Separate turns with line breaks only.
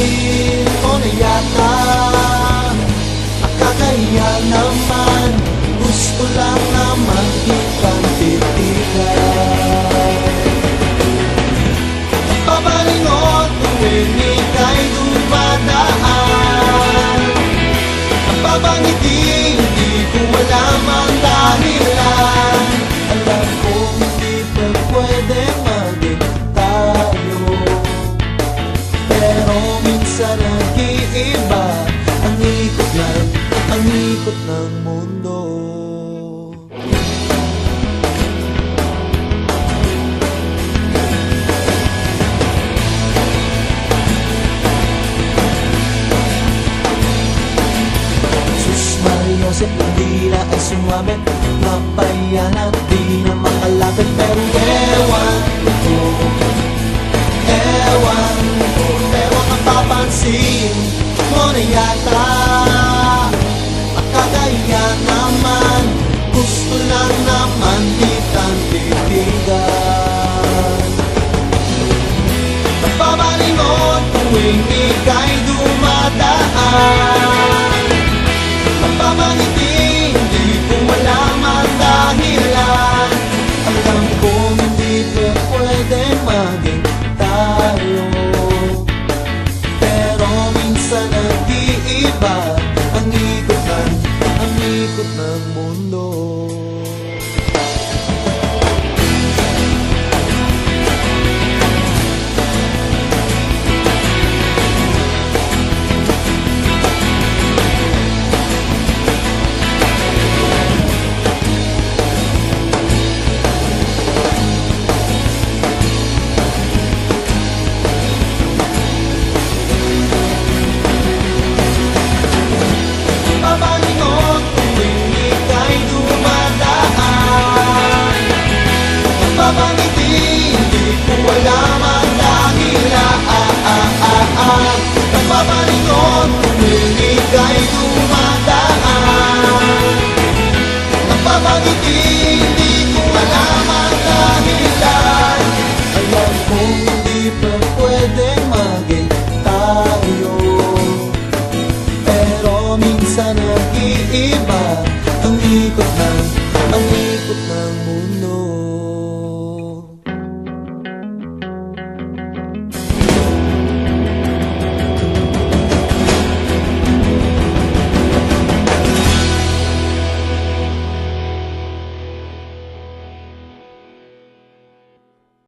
Papansin mo na yata, akakaya naman, gusto lang naman kitang titigan. Papalingon tuwing ika'y dumadaan, napapangiti, hindi ko alam ang dahilan. Alam kong hindi pa pwede maging tayo, pero minsan nag-iiba ang ikot ng mundo. Joseph, hindi na ay sumabit, napaya na, di na makalapit. Pero ewan ko, pero napapansin mo na yata, akakaya naman, gusto lang naman kitang titigan. Napapalingon tuwing ika'y dumadaan, napapangiti, hindi ko alam ang dahilan. Alam ko hindi pa pwede maging tayo, pero minsan nag-iiba ang ikot ng mundo. Napapangiti, hindi ko alam ang dahilan. Napapalingon tuwing ika'y dumadaan, napapangiti, hindi ko alam ang dahilan. Alam kong hindi pa pwede maging tayo, pero minsan nag-iiba ang ikot na